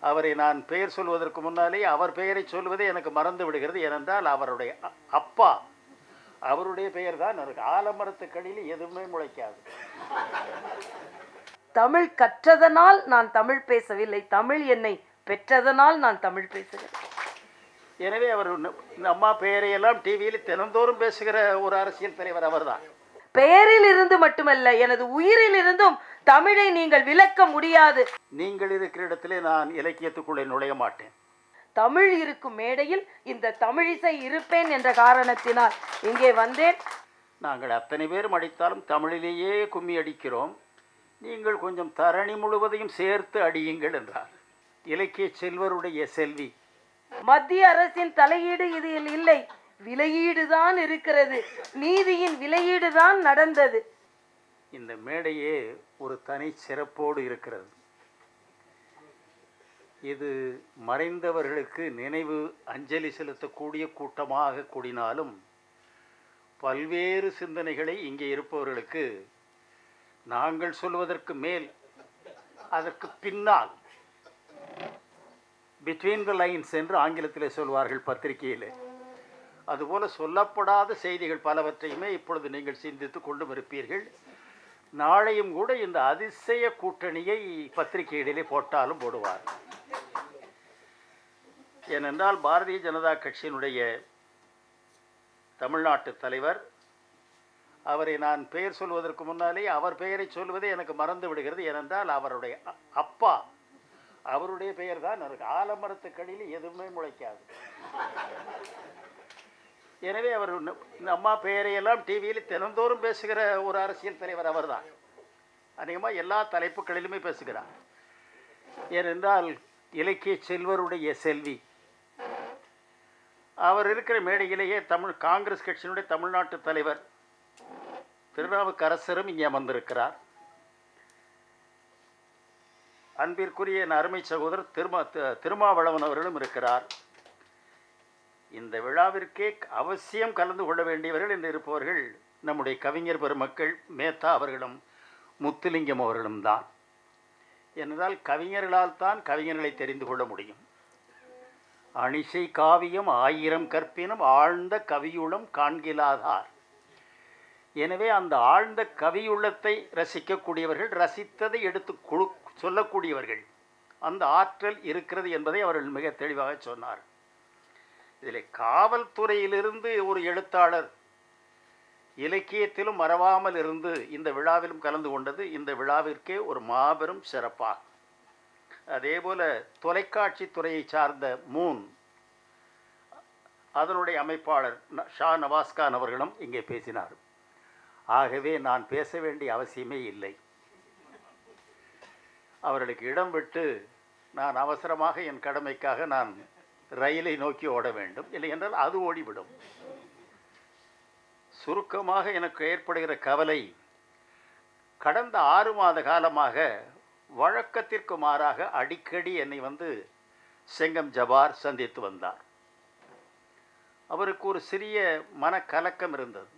அவரை நான் பெயர் சொல்வதற்கு முன்னாலே அவர் பெயரை சொல்வதே எனக்கு மறந்து விடுகிறது. ஏனென்றால் அவருடைய அப்பா, அவருடைய பெயர் தான் எனக்கு. ஆலமரத்துக்கடியில் எதுவுமே முளைக்காது. தமிழ் கற்றதனால் நான் தமிழ் பேசவில்லை, தமிழ் என்னை பெற்றதனால் நான் தமிழ் பேசுகிறேன். எனவே அவர் இந்த அம்மா பெயரையெல்லாம் டிவியில் தினந்தோறும் பேசுகிற ஒரு அரசியல் தலைவர் அவர்தான். பெயரில் இருந்து மட்டுமல்ல, எனது உயிரில் இருந்தும் தமிழை நீங்கள் விளக்க முடியாது. நீங்கள் இருக்கிற இடத்திலே நான் இலக்கியத்துக்குள்ளே நுழைய மாட்டேன். தமிழ் இருக்கும் மேடையில் இந்த தமிழிசை இருப்பேன் என்ற காரணத்தினால் இங்கே வந்தேன். நாங்கள் அத்தனை பேரும் அடித்தாலும் தமிழிலேயே கும்மி அடிக்கிறோம், நீங்கள் கொஞ்சம் தரணி முழுவதையும் சேர்த்து அடியுங்கள் என்றார். இலக்கிய செல்வருடைய செல்வி. மத்திய அரசின் தலையீடு இதில் இல்லை, விலையீடுதான் இருக்கிறது. நீதியின் விலையீடுதான் நடந்தது. இந்த மேடையே ஒரு தனி சிறப்போடு இருக்கிறது. இது மறைந்தவர்களுக்கு நினைவு அஞ்சலி செலுத்தக்கூடிய கூட்டமாக கூடினாலும் பல்வேறு சிந்தனைகளை இங்கே இருப்பவர்களுக்கு நாங்கள் சொல்வதற்கு மேல், அதற்கு பின்னால், பிட்வீன் த லைன்ஸ் என்று ஆங்கிலத்திலே சொல்வார்கள் பத்திரிகையில், அதுபோல சொல்லப்படாத செய்திகள் பலவற்றையுமே இப்பொழுது நீங்கள் சிந்தித்து கொண்டும் இருப்பீர்கள். நாளையும் கூட இந்த அதிசய கூட்டணியை பத்திரிகைகளிலே போட்டாலும் போடுவார். ஏனென்றால் பாரதிய ஜனதா கட்சியினுடைய தமிழ்நாட்டு தலைவர், அவரை நான் பெயர் சொல்வதற்கு முன்னாலே அவர் பெயரை சொல்வதே எனக்கு மறந்து விடுகிறது. ஏனென்றால் அவருடைய அப்பா, அவருடைய பெயர் தான் எனக்கு. ஆலமரத்துக்கடியில் எதுவுமே முளைக்காது. எனவே அவர் இந்த அம்மா பெயரையெல்லாம் டிவியில் தினந்தோறும் பேசுகிற ஒரு அரசியல் தலைவர் அவர்தான். அநேகமாக எல்லா தலைப்புகளிலுமே பேசுகிறார். ஏனென்றால் இலக்கிய செல்வருடைய செல்வி. அவர் இருக்கிற மேடையிலேயே காங்கிரஸ் கட்சியினுடைய தமிழ்நாட்டு தலைவர் திருநாவுக்கரசரும் இங்கே அமர்ந்திருக்கிறார். அன்பிற்குரிய என் அருமை சகோதரர் திருமாவளவன் அவர்களும் இருக்கிறார். இந்த விழாவிற்கே அவசியம் கலந்து கொள்ள வேண்டியவர்கள் என்று இருப்பவர்கள் நம்முடைய கவிஞர் பெருமக்கள் மேத்தா அவர்களும் முத்துலிங்கம் அவர்களும் தான். என்றால் கவிஞர்களால் தான் கவிஞர்களை தெரிந்து கொள்ள முடியும். அணிசை காவியம் ஆயிரம் கற்பினும் ஆழ்ந்த கவியுளம் காண்கிலாதார். எனவே அந்த ஆழ்ந்த கவியுள்ளத்தை ரசிக்கக்கூடியவர்கள், ரசித்ததை எடுத்து சொல்லக்கூடியவர்கள், அந்த ஆற்றல் இருக்கிறது என்பதை அவர்கள் மிக தெளிவாக சொன்னார். இதில் காவல்துறையிலிருந்து ஒரு எழுத்தாளர் இலக்கியத்திலும் மறவாமல் இருந்து இந்த விழாவிலும் கலந்து கொண்டது இந்த விழாவிற்கே ஒரு மாபெரும் சிறப்பாக. அதேபோல தொலைக்காட்சி துறையை சார்ந்த மூன், அதனுடைய அமைப்பாளர் ஷா நவாஸ்கான் அவர்களும் இங்கே பேசினார். ஆகவே நான் பேச வேண்டிய அவசியமே இல்லை. அவர்களுக்கு இடம் விட்டு நான் அவசரமாக என் கடமைக்காக நான் ரயிலை நோக்கி ஓட வேண்டும், இல்லை என்றால் அது ஓடிவிடும். சுருக்கமாக எனக்கு ஏற்படுகிற கவலை, கடந்த 6 மாத காலமாக வழக்கத்திற்கு மாறாக அடிக்கடி என்னை செங்கம் ஜபார் சந்தித்து வந்தார். அவருக்கு ஒரு சிறிய மனக்கலக்கம் இருந்தது.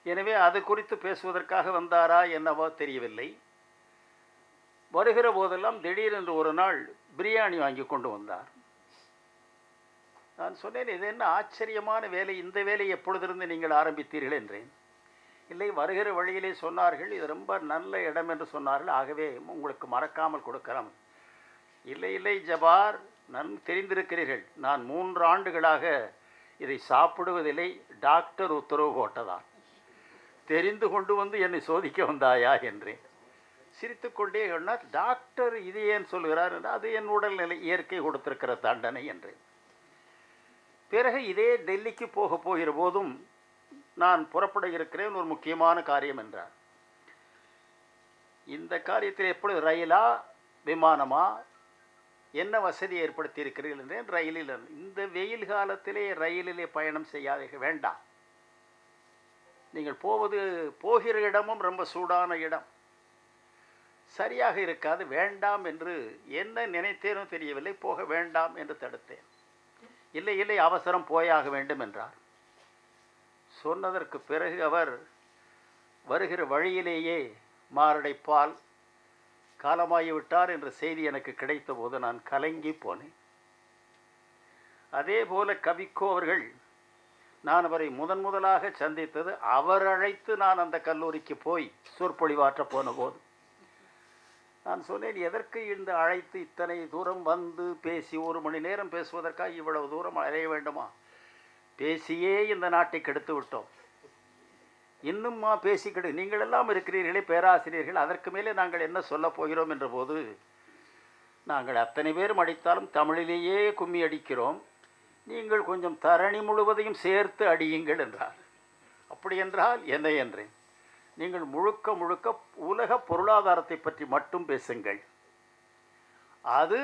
எனவே அது குறித்து பேசுவதற்காக வந்தாரா என்னவோ தெரியவில்லை. வருகிற போதெல்லாம் திடீரென்று ஒரு நாள் பிரியாணி வாங்கி கொண்டு வந்தார். நான் சொன்னேன், இது என்ன ஆச்சரியமான வேலை, இந்த வேலையை எப்பொழுதிருந்து நீங்கள் ஆரம்பித்தீர்கள் என்றேன். இல்லை, வருகிற வழியிலே சொன்னார்கள், இது ரொம்ப நல்ல இடம் என்று சொன்னார்கள், ஆகவே உங்களுக்கு மறக்காமல் கொடுக்கலாம். இல்லை இல்லை ஜபார், தெரிந்திருக்கிறீர்கள், நான் 3 ஆண்டுகளாக இதை சாப்பிடுவதில்லை, டாக்டர் உத்தரவு போட்டதான். தெரிந்து கொண்டு என்னை சோதிக்க வந்தாயா என்றேன். சிரித்துக்கொண்டே சொன்னார், டாக்டர் இது ஏன் சொல்கிறார் என்று. அது என் உடல்நிலை, இயற்கை கொடுத்திருக்கிற தண்டனை என்றேன். பிறகு இதே டெல்லிக்கு போகிற போதும் நான் புறப்பட இருக்கிறேன், ஒரு முக்கியமான காரியம் என்றார். இந்த காரியத்தில் எப்பொழுது ரயிலா விமானமா, என்ன வசதி ஏற்படுத்தி இருக்கிறீர்கள் என்றேன். ரயிலில். இந்த வெயில் காலத்திலே ரயிலிலே பயணம் செய்யாதீர்கள், வேண்டாம். நீங்கள் போகிற இடமும் ரொம்ப சூடான இடம், சரியாக இருக்காது, வேண்டாம் என்று என்ன நினைத்தேனோ தெரியவில்லை, போக வேண்டாம் என்று தடுத்தேன். இல்லை இல்லை, அவசரம் போயாக வேண்டும் என்றார். சொன்னதற்கு பிறகு அவர் வருகிற வழியிலேயே மாரடைப்பால் காலமாகிவிட்டார் என்ற செய்தி எனக்கு கிடைத்த போது நான் கலங்கி போனேன். அதே போல கவிக்கோ அவர்கள், நான் அவரை முதலாக சந்தித்தது அவர் அழைத்து நான் அந்த கல்லூரிக்கு போய் சொற்பொழிவாற்ற போன போது நான் சொன்னேன், எதற்கு இந்த அழைத்து இத்தனை தூரம் வந்து பேசி 1 மணி நேரம் பேசுவதற்காக இவ்வளவு தூரம் அலைய வேண்டுமா? பேசியே இந்த நாட்டை கெடுத்து விட்டோம், இன்னும்மா பேசி நீங்கள் எல்லாம் இருக்கிறீர்களே பேராசிரியர்கள், அதற்கு மேலே நாங்கள் என்ன சொல்லப் போகிறோம் என்ற போது, நாங்கள் அத்தனை பேரும் அடித்தாலும் தமிழிலேயே கும்மி அடிக்கிறோம், நீங்கள் கொஞ்சம் தரணி முழுவதையும் சேர்த்து அடியுங்கள் என்றார். அப்படி என்றால் என்ன என்றேன். நீங்கள் முழுக்க உலக பொருளாதாரத்தை பற்றி மட்டும் பேசுங்கள், அது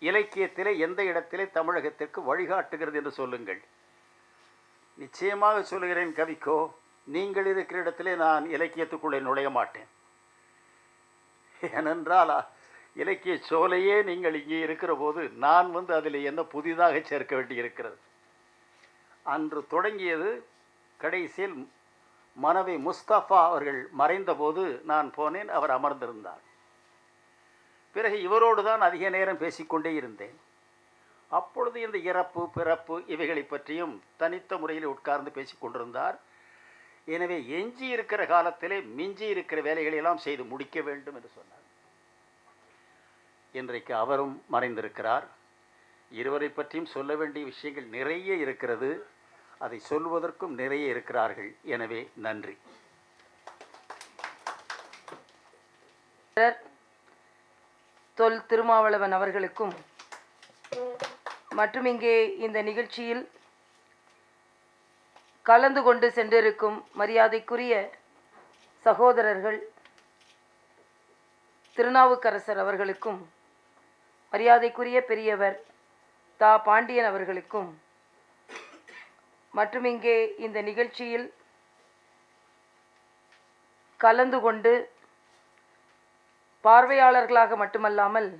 இலக்கியத்திலே எந்த இடத்திலே தமிழகத்திற்கு வழிகாட்டுகிறது என்று சொல்லுங்கள். நிச்சயமாக சொல்லுகிறேன் கவிக்கோ, நீங்கள் இருக்கிற இடத்திலே நான் இலக்கியத்துக்குள்ளே நுழைய மாட்டேன். ஏனென்றால் இலக்கிய சோலையே நீங்கள் இங்கே இருக்கிற போது நான் வந்து அதில் என்ன புதிதாக சேர்க்க வேண்டியிருக்கிறது. அன்று தொடங்கியது, கடைசியில் மனைவி முஸ்தபா அவர்கள் மறைந்தபோது நான் போனேன், அவர் அமர்ந்திருந்தார். பிறகு இவரோடு தான் அதிக நேரம் பேசிக்கொண்டே இருந்தேன். அப்பொழுது இந்த இறப்பு பிறப்பு இவைகளை பற்றியும் தனித்த முறையில் உட்கார்ந்து பேசிக்கொண்டிருந்தார். எனவே எஞ்சி இருக்கிற காலத்திலே மிஞ்சி இருக்கிற வேலைகளெல்லாம் செய்து முடிக்க வேண்டும் என்று சொன்னார். இன்றைக்கு அவரும் மறைந்திருக்கிறார். இருவரை பற்றியும் சொல்ல வேண்டிய விஷயங்கள் நிறைய இருக்கிறது, அதை சொல்வதற்கும் நிறைய இருக்கிறார்கள். எனவே நன்றி. தொல் திருமாவளவன் அவர்களுக்கும் மற்றும் இங்கே இந்த நிகழ்ச்சியில் கலந்து கொண்டு சென்றிருக்கும் மரியாதைக்குரிய சகோதரர்கள் திருநாவுக்கரசர் அவர்களுக்கும், மரியாதைக்குரிய பெரியவர் தா பாண்டியன் அவர்களுக்கும், மற்றும் இங்கே இந்த நிகழ்ச்சியில் கலந்து கொண்டு பார்வையாளர்களாக மட்டுமல்லாமல்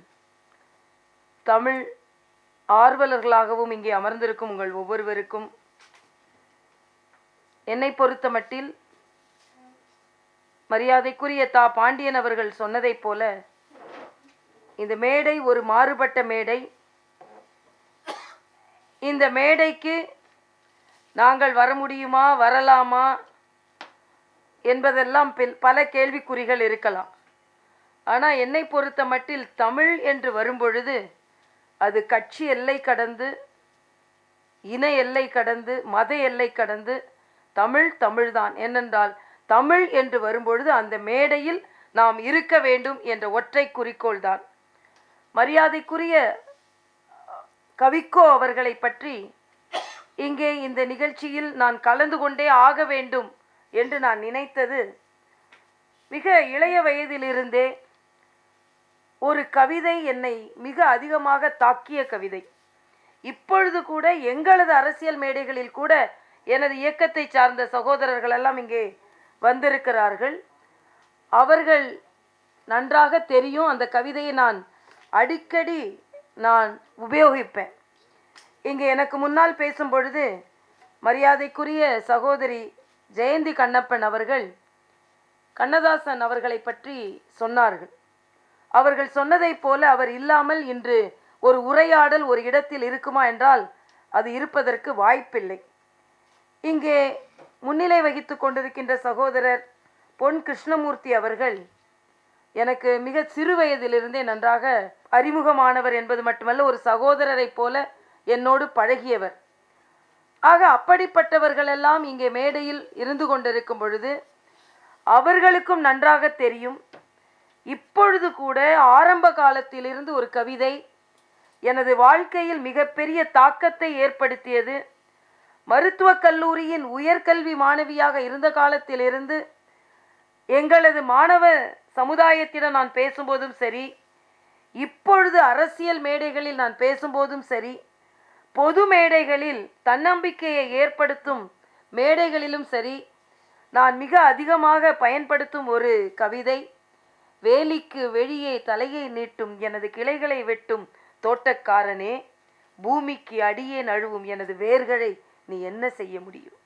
தமிழ் ஆர்வலர்களாகவும் இங்கே அமர்ந்திருக்கும் உங்கள் ஒவ்வொருவருக்கும் என்னை பொறுத்த மட்டில் மரியாதைக்குரிய தா பாண்டியன் அவர்கள் சொன்னதைப் போல இந்த மேடை ஒரு மாறுபட்ட மேடை. இந்த மேடைக்கு நாங்கள் வர முடியுமா, வரலாமா என்பதெல்லாம் பல கேள்விக்குறிகள் இருக்கலாம். ஆனால் என்னை பொறுத்த மட்டில் தமிழ் என்று வரும்பொழுது அது கட்சி எல்லை கடந்து, இன எல்லை கடந்து, மத எல்லை கடந்து தமிழ்தான். ஏனென்றால் தமிழ் என்று வரும்பொழுது அந்த மேடையில் நாம் இருக்க வேண்டும் என்ற ஒற்றை குறிக்கோள் தான். மரியாதைக்குரிய கவிக்கோ அவர்களை பற்றி இங்கே இந்த நிகழ்ச்சியில் நான் கலந்து கொண்டே ஆக வேண்டும் என்று நான் நினைத்தது, மிக இளைய வயதிலிருந்தே ஒரு கவிதை என்னை மிக அதிகமாக தாக்கிய கவிதை. இப்பொழுது கூட எங்களது அரசியல் மேடைகளில் கூட எனது இயக்கத்தை சார்ந்த சகோதரர்கள் எல்லாம் இங்கே வந்திருக்கிறார்கள். அவர்கள் நன்றாக தெரியும், அந்த கவிதையை நான் அடிக்கடி உபயோகிப்பேன். இங்கே எனக்கு முன்னால் பேசும் பொழுது மரியாதைக்குரிய சகோதரி ஜெயந்தி கண்ணப்பன் அவர்கள் கண்ணதாசன் அவர்களை பற்றி சொன்னார்கள். அவர்கள் சொன்னதைப் போல அவர் இல்லாமல் இன்று ஒரு உரையாடல் ஒரு இடத்தில் இருக்குமா என்றால் அது இருப்பதற்கு வாய்ப்பில்லை. இங்கே முன்னிலை வகித்து கொண்டிருக்கின்ற சகோதரர் பொன் கிருஷ்ணமூர்த்தி அவர்கள் எனக்கு மிக சிறு வயதிலிருந்தே நன்றாக அறிமுகமானவர் என்பது மட்டுமல்ல, ஒரு சகோதரரை போல என்னோடு பழகியவர். ஆக அப்படிப்பட்டவர்களெல்லாம் இங்கே மேடையில் இருந்து கொண்டிருக்கும் பொழுது அவர்களுக்கும் நன்றாக தெரியும், இப்பொழுது கூட ஆரம்ப காலத்திலிருந்து ஒரு கவிதை எனது வாழ்க்கையில் மிகப்பெரிய தாக்கத்தை ஏற்படுத்தியது. மருத்துவக் கல்லூரியின் உயர்கல்வி மாணவியாக இருந்த காலத்திலிருந்து எங்களது மாணவ சமுதாயத்திடம் நான் பேசும்போதும் சரி, இப்பொழுது அரசியல் மேடைகளில் நான் பேசும்போதும் சரி, பொது மேடைகளில் தன்னம்பிக்கையை ஏற்படுத்தும் மேடைகளிலும் சரி, நான் மிக அதிகமாக பயன்படுத்தும் ஒரு கவிதை, வேலிக்கு வெளியே தலையை நீட்டும் எனது கிளைகளை வெட்டும் தோட்டக்காரனே, பூமிக்கு அடியே நழுவும் எனது வேர்களை நீ என்ன செய்ய முடியும்.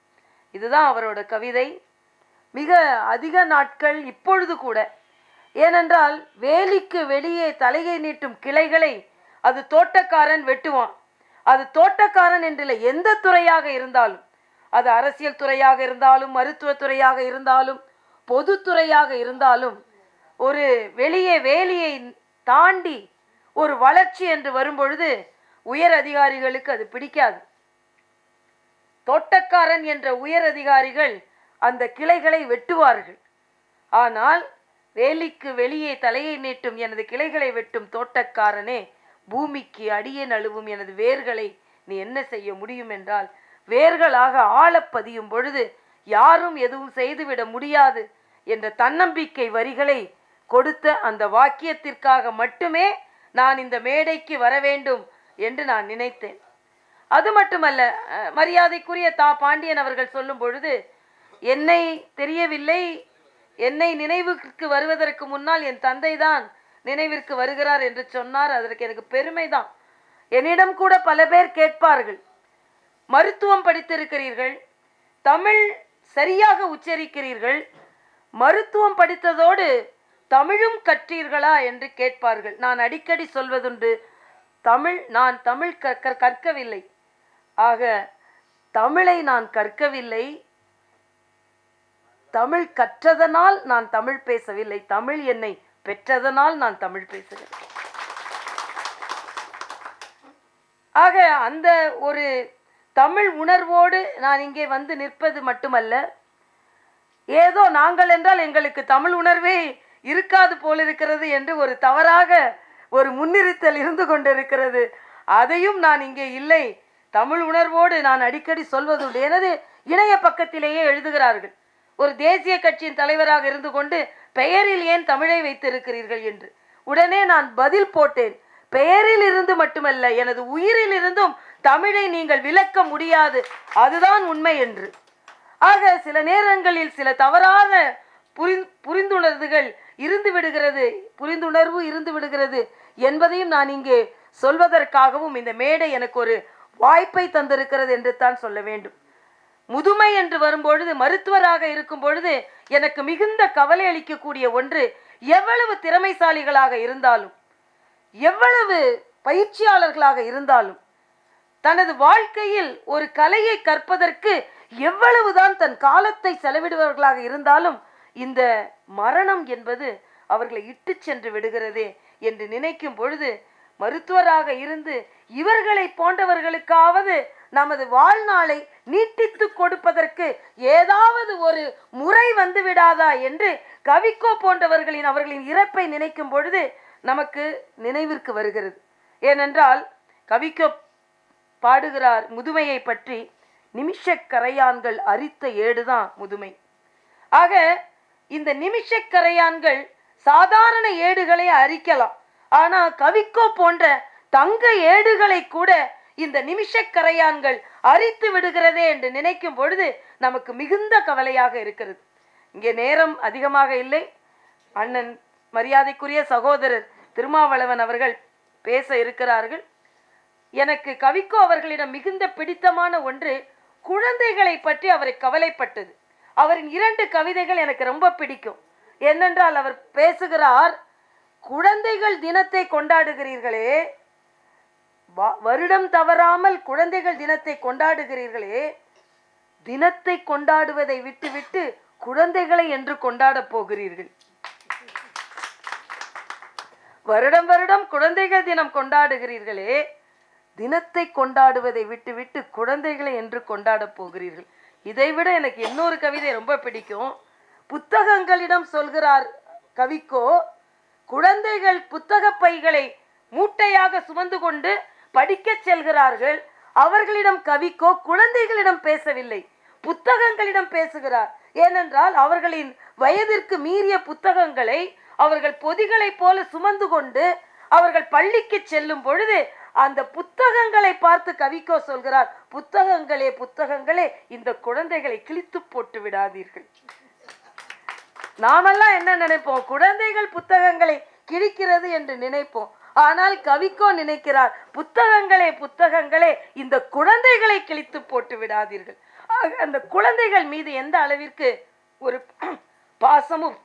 இதுதான் அவரோட கவிதை. மிக அதிக நாட்கள் இப்பொழுது கூட ஏனென்றால் வேலிக்கு வெளியே தலையை நீட்டும் கிளைகளை அது தோட்டக்காரன் வெட்டுவான். அது தோட்டக்காரன் என்றில்லை, எந்த துறையாக இருந்தாலும், அது அரசியல் துறையாக இருந்தாலும், மருத்துவத்துறையாக இருந்தாலும், பொதுத்துறையாக இருந்தாலும், ஒரு வெளியே வேலியை தாண்டி ஒரு வளர்ச்சி என்று வரும்பொழுது உயர் அதிகாரிகளுக்கு அது பிடிக்காது. தோட்டக்காரன் என்ற உயர் அதிகாரிகள் அந்த கிளைகளை வெட்டுவார்கள். ஆனால் வேலிக்கு வெளியே தலையை நீட்டும் எனது கிளைகளை வெட்டும் தோட்டக்காரனே, பூமிக்கு அடியே நழுவும் எனது வேர்களை நீ என்ன செய்ய முடியும் என்றால், வேர்களாக ஆழப்பதியும் பொழுது யாரும் எதுவும் செய்துவிட முடியாது என்ற தன்னம்பிக்கை வரிகளை கொடுத்த அந்த வாக்கியத்திற்காக மட்டுமே நான் இந்த மேடைக்கு வர வேண்டும் என்று நான் நினைத்தேன். அது மட்டுமல்ல, மரியாதைக்குரிய பாண்டியன் அவர்கள் சொல்லும் பொழுது, என்னை தெரியவில்லை, என்னை நினைவுக்கு வருவதற்கு முன்னால் என் தந்தை தான் நினைவிற்கு வருகிறார் என்று சொன்னார். அதற்கு எனக்கு பெருமைதான். என்னிடம் கூட பல பேர் கேட்பார்கள், மருத்துவம் படித்திருக்கிறீர்கள், தமிழ் சரியாக உச்சரிக்கிறீர்கள், மருத்துவம் படித்ததோடு தமிழும் கற்றீர்களா என்று கேட்பார்கள். நான் அடிக்கடி சொல்வதுண்டு, நான் தமிழ் கற்கவில்லை. ஆக தமிழை நான் கற்கவில்லை, தமிழ் கற்றதனால் நான் தமிழ் பேசவில்லை, தமிழ் என்னை பெற்றதனால் நான் தமிழ் பேசுகிறேன். ஆக அந்த ஒரு தமிழ் உணர்வோடு நான் இங்கே வந்து நிற்பது மட்டுமல்ல, ஏதோ நாங்கள் என்றால் எங்களுக்கு தமிழ் உணர்வே இருக்காது போலிருக்கிறது என்று ஒரு தவறாக ஒரு முன்னிறுத்தல் இருந்து கொண்டிருக்கிறது. அதையும் நான் இங்கே இல்லை, தமிழ் உணர்வோடு நான் அடிக்கடி சொல்வதுண்டு. எனது இணைய பக்கத்திலேயே எழுதுகிறார்கள், ஒரு தேசிய கட்சியின் தலைவராக இருந்து கொண்டு பெயரில் ஏன் தமிழை வைத்திருக்கிறீர்கள் என்று. உடனே நான் பதில் போட்டேன், பெயரில் இருந்து மட்டுமல்ல, எனது உயிரில் இருந்தும் தமிழை நீங்கள் விளக்க முடியாது, அதுதான் உண்மை என்று. ஆக சில நேரங்களில் சில தவறான புரிந்துணர்வுகள் இருந்து விடுகிறது, புரிந்துணர்வு இருந்து விடுகிறது என்பதையும் நான் இங்கே சொல்வதற்காகவும் இந்த மேடை எனக்கு ஒரு வாய்ப்பை தந்திருக்கிறது என்று தான் சொல்ல வேண்டும். முதுமை என்று வரும்பொழுது, மருத்துவராக இருக்கும் பொழுது எனக்கு மிகுந்த கவலை அளிக்கக்கூடிய ஒன்று, எவ்வளவு திறமைசாலிகளாக இருந்தாலும், எவ்வளவு பயிற்சியாளர்களாக இருந்தாலும், தனது வாழ்க்கையில் ஒரு கலையை கற்பதற்கு எவ்வளவுதான் தன் காலத்தை செலவிடுபவர்களாக இருந்தாலும், இந்த மரணம் என்பது அவர்களை இட்டு சென்று விடுகிறதே என்று நினைக்கும் பொழுது, மருத்துவராக இருந்து இவர்களை போன்றவர்களுக்காவது நமது வாழ்நாளை நீட்டித்து கொடுப்பதற்கு ஏதாவது ஒரு முறை வந்து விடாதா என்று கவிக்கோ போன்றவர்களின் அவர்களின் இறப்பை நினைக்கும் பொழுது நமக்கு நினைவிற்கு வருகிறது. ஏனென்றால் கவிக்கோ பாடுகிறார் முதுமையை பற்றி, நிமிஷக்கரையான்கள் அரித்த ஏடுதான் முதுமை. ஆக இந்த நிமிஷக்கரையான்கள் சாதாரண ஏடுகளை அரிக்கலாம், ஆனால் கவிக்கோ போன்ற தங்க ஏடுகளை கூட இந்த நிமிஷக்கரையான்கள் அரித்து விடுகிறதே என்று நினைக்கும் பொழுது நமக்கு மிகுந்த கவலையாக இருக்கிறது. இங்கே நேரம் அதிகமாக இல்லை, அண்ணன் மரியாதைக்குரிய சகோதரர் திருமாவளவன் அவர்கள் பேச இருக்கிறார்கள். எனக்கு கவிக்கோ அவர்களிடம் மிகுந்த பிடித்தமான ஒன்று, குழந்தைகளை பற்றி அவரை கவலைப்பட்டது. அவரின் 2 கவிதைகள் எனக்கு ரொம்ப பிடிக்கும். என்னென்றால் அவர் பேசுகிறார், குழந்தைகள் தினத்தை கொண்டாடுகிறீர்களே, வருடம் தவறாமல் குழந்தைகள் தினத்தை கொண்டாடுகிறீர்களே, தினத்தை கொண்டாடுவதை விட்டுவிட்டு குழந்தைகளை என்று கொண்டாட போகிறீர்கள். வருடம் வருடம் குழந்தைகள் தினம் கொண்டாடுகிறீர்களே, தினத்தை கொண்டாடுவதை விட்டுவிட்டு குழந்தைகளை என்று கொண்டாட போகிறீர்கள். இதைவிட எனக்கு இன்னொரு கவிதை ரொம்ப பிடிக்கும். புத்தகங்களிடம் சொல்கிறார் கவிக்கோ, குழந்தைகள் புத்தக பைகளை மூட்டையாக சுமந்து கொண்டு படிக்க செல்கிறார்கள். அவர்களிடம் கவிக்கோ குழந்தைகளிடம் பேசவில்லை, புத்தகங்களிடம் பேசுகிறார். ஏனென்றால் அவர்களின் வயதிற்கு மீறிய புத்தகங்களை அவர்கள் பொதிகளை போல சுமந்து கொண்டு அவர்கள் பள்ளிக்கு செல்லும் பொழுது அந்த புத்தகங்களை பார்த்து கவிக்கோ சொல்கிறார், புத்தகங்களே புத்தகங்களே, இந்த குழந்தைகளை கிழித்து போட்டு விடாதீர்கள். நாமெல்லாம் என்ன நினைப்போம், குழந்தைகள் புத்தகங்களை கிழிக்கிறது என்று நினைப்போம். ஆனால் கவிக்கோ நினைக்கிறார், புத்தகங்களே புத்தகங்களே, இந்த குழந்தைகளை கிழித்து போட்டு விடாதீர்கள். அந்த குழந்தைகள் மீது எந்த அளவிற்கு ஒரு பாசமும்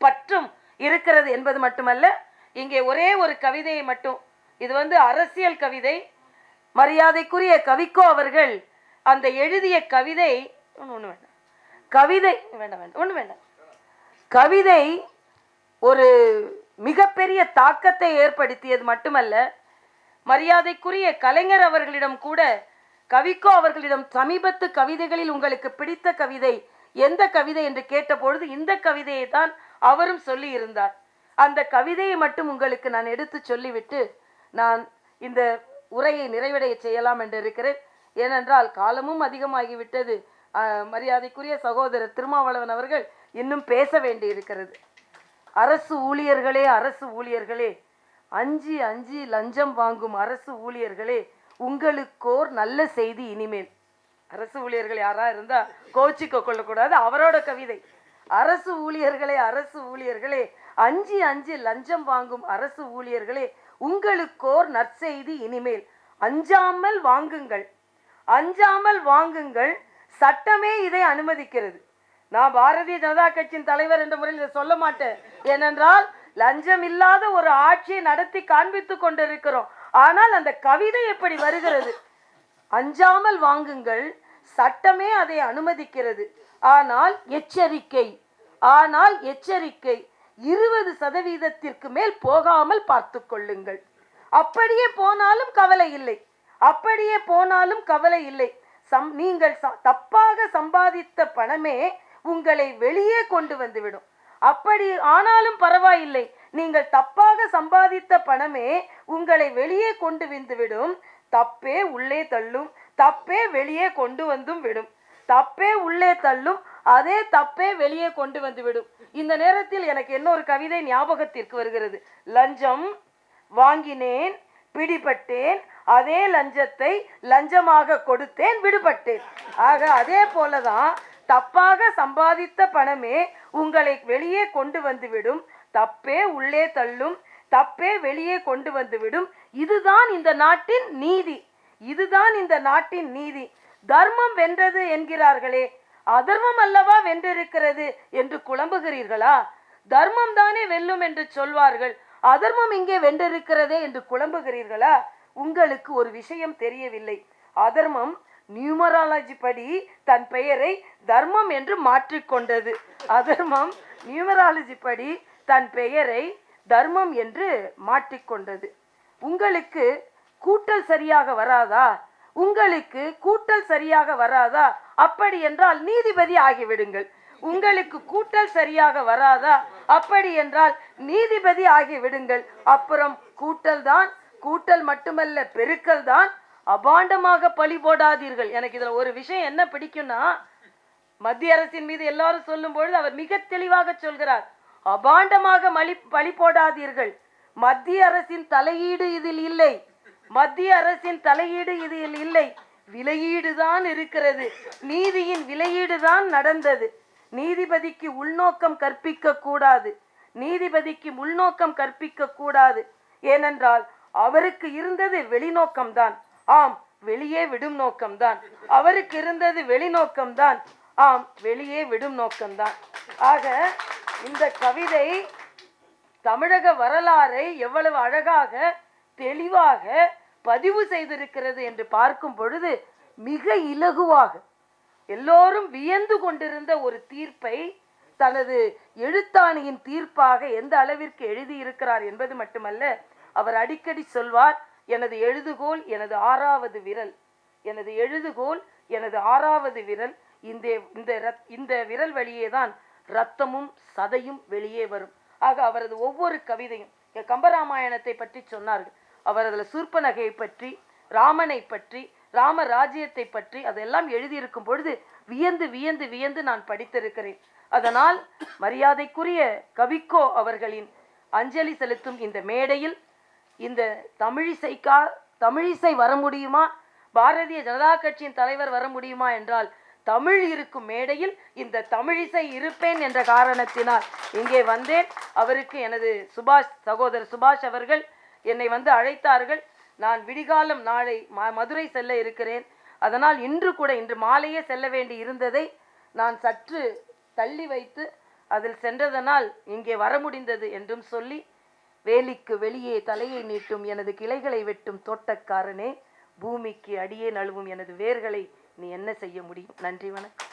பற்றும் இருக்கிறது என்பது மட்டுமல்ல, இங்கே ஒரே ஒரு கவிதையை மட்டும், இது அரசியல் கவிதை. மரியாதைக்குரிய கவிக்கோ அவர்கள் அந்த எழுதிய கவிதை ஒன்று வேண்டாம், கவிதை வேண்டாம் வேண்டாம் ஒன்று வேண்டாம், கவிதை ஒரு மிகப்பெரிய தாக்கத்தை ஏற்படுத்தியது மட்டுமல்ல, மரியாதைக்குரிய கலைஞர் அவர்களிடம் கூட கவிக்கோ அவர்களிடம் சமீபத்து கவிதைகளில் உங்களுக்கு பிடித்த கவிதை எந்த கவிதை என்று கேட்டபொழுது இந்த கவிதையை தான் அவரும் சொல்லி இருந்தார். அந்த கவிதையை மட்டும் உங்களுக்கு நான் எடுத்து சொல்லிவிட்டு நான் இந்த உரையை நிறைவடைய செய்யலாம் என்று இருக்கிறேன். ஏனென்றால் காலமும் அதிகமாகிவிட்டது. மரியாதைக்குரிய சகோதரர் திருமாவளவன் அவர்கள் இன்னும் பேச வேண்டி இருக்கிறது. அரசு ஊழியர்களே, அரசு ஊழியர்களே, அஞ்சி அஞ்சி லஞ்சம் வாங்கும் அரசு ஊழியர்களே, உங்களுக்கோர் நல்ல செய்தி இனிமேல். அரசு ஊழியர்கள் யாரா இருந்தா கோச்சிக்க கொள்ளக்கூடாது, அவரோட கவிதை. அரசு ஊழியர்களே, அரசு ஊழியர்களே, அஞ்சி அஞ்சி லஞ்சம் வாங்கும் அரசு ஊழியர்களே, உங்களுக்கோர் நற்செய்தி இனிமேல். அஞ்சாமல் வாங்குங்கள், அஞ்சாமல் வாங்குங்கள், சட்டமே இதை அனுமதிக்கிறது. நான் பாரதிய ஜனதா கட்சியின் தலைவர் என்ற முறையில் இதை சொல்ல மாட்டேன். ஏனென்றால் லஞ்சம் இல்லாத ஒரு ஆட்சியை நடத்தி காண்பித்து கொண்டிருக்கிறோம். ஆனால் அந்த கவிதை எப்படி வருகிறது? அஞ்சாமல் வாங்குங்கள், சட்டமே அதை அனுமதிக்கிறது. ஆனால் எச்சரிக்கை, ஆனால் எச்சரிக்கை, 20% மேல் போகாமல் பார்த்து கொள்ளுங்கள். அப்படியே போனாலும் கவலை இல்லை, அப்படியே போனாலும் கவலை இல்லை. நீங்கள் தப்பாக சம்பாதித்த பணமே உங்களை வெளியே கொண்டு வந்துவிடும். அப்படி ஆனாலும் பரவாயில்லை, நீங்கள் தப்பாக சம்பாதித்த பணமே உங்களை வெளியே கொண்டு வந்துவிடும். தப்பே உள்ளே தள்ளும், தப்பே வெளியே கொண்டு வந்தும் விடும். தப்பே உள்ளே தள்ளும், அதே தப்பே வெளியே கொண்டு வந்து விடும். இந்த நேரத்தில் எனக்கு இன்னொரு கவிதை ஞாபகத்திற்கு வருகிறது. லஞ்சம் வாங்கினேன், பிடிபட்டேன், அதே லஞ்சத்தை லஞ்சமாக கொடுத்தேன், விடுபட்டேன். ஆக அதே போலதான் தப்பாக சம்பாதித்த பணமே உங்களை வெளியே கொண்டு வந்துவிடும். தப்பே உள்ளே தள்ளும், தப்பே வெளியே கொண்டு வந்துவிடும். இதுதான் இந்த நாட்டின் நீதி, இதுதான் இந்த நாட்டின் நீதி. தர்மம் வென்றது என்கிறார்களே, அதர்மம் அல்லவா வென்றிருக்கிறது என்று குழம்புகிறீர்களா? தர்மம் தானே வெல்லும் என்று சொல்வார்கள், அதர்மம் இங்கே வென்றிருக்கிறதே என்று குழம்புகிறீர்களா? உங்களுக்கு ஒரு விஷயம் தெரியவில்லை. அதர்மம் நியூமராலஜி படி தன் பெயரை தர்மம் என்று மாற்றிக்கொண்டது. அதர்மம் நியூமராலஜி படி தன் பெயரை தர்மம் என்று மாற்றிக்கொண்டது. உங்களுக்கு கூட்டல் சரியாக வராதா? உங்களுக்கு கூட்டல் சரியாக வராதா? அப்படி என்றால் நீதிபதி ஆகிவிடுங்கள். உங்களுக்கு கூட்டல் சரியாக வராதா? அப்படி என்றால் நீதிபதி ஆகிவிடுங்கள். அப்புறம் கூட்டல் தான், கூட்டல் மட்டுமல்ல பெருக்கல் தான். அபாண்டமாக பழி போடாதீர்கள். எனக்கு இதுல ஒரு விஷயம் என்ன பிடிக்கும்னா, மத்திய அரசின் மீது எல்லாரும் சொல்லும் பொழுது அவர் மிக தெளிவாக சொல்கிறார், அபாண்டமாக பழி போடாதீர்கள். மத்திய அரசின் தலையீடு இதில் இல்லை, மத்திய அரசின் தலையீடு இதில் இல்லை, விலையீடு தான் இருக்கிறது. நீதியின் விலையீடு தான் நடந்தது. நீதிபதிக்கு உள்நோக்கம் கற்பிக்க கூடாது, நீதிபதிக்கு உள்நோக்கம் கற்பிக்க கூடாது. ஏனென்றால் அவருக்கு இருந்தது வெளிநோக்கம்தான். ஆம், வெளியே விடும் நோக்கம்தான். அவருக்கு இருந்தது வெளிநோக்கம்தான். ஆம், வெளியே விடும் நோக்கம்தான். ஆக இந்த கவிதை தமிழக வரலாறை எவ்வளவு அழகாக தெளிவாக பதிவு செய்திருக்கிறது என்று பார்க்கும் பொழுது மிக இலகுவாக எல்லோரும் வியந்து கொண்டிருந்த ஒரு தீர்ப்பை தனது எழுத்தாணியின் தீர்ப்பாக எந்த அளவிற்கு எழுதியிருக்கிறார் என்பது மட்டுமல்ல, அவர் அடிக்கடி சொல்வார், எனது எழுதுகோல் எனது 6வது விரல், எனது எழுதுகோல் எனது 6வது விரல். இந்த விரல் வழியே தான் இரத்தமும் சதையும் வெளியே வரும். ஆக அவரது ஒவ்வொரு கவிதையும், கம்பராமாயணத்தை பற்றி சொன்னார்கள், அவர் அதில் சூர்பனகையை பற்றி, ராமனை பற்றி, ராம ராஜ்யத்தை பற்றி அதெல்லாம் எழுதியிருக்கும் பொழுது வியந்து வியந்து வியந்து நான் படித்திருக்கிறேன். அதனால் மரியாதைக்குரிய கவிக்கோ அவர்களின் அஞ்சலி செலுத்தும் இந்த மேடையில் இந்த தமிழிசை வர முடியுமா, பாரதிய ஜனதா கட்சியின் தலைவர் வர முடியுமா என்றால், தமிழ் இருக்கும் மேடையில் இந்த தமிழிசை இருப்பேன் என்ற காரணத்தினால் இங்கே வந்தேன். அவருக்கு எனது சகோதரர் சுபாஷ் அவர்கள் என்னை அழைத்தார்கள். நான் விடிகாலம் நாளை மதுரை செல்ல இருக்கிறேன். அதனால் இன்று மாலையே செல்ல வேண்டி இருந்ததை நான் சற்று தள்ளி வைத்து அதில் சென்றதனால் இங்கே வர முடிந்தது என்றும் சொல்லி, வேலிக்கு வெளியே தலையை நீட்டும் எனது கிளைகளை வெட்டும் தோட்டக்காரனே, பூமிக்கு அடியே நழுவும் எனது வேர்களை நீ என்ன செய்ய முடியும்? நன்றி, வணக்கம்.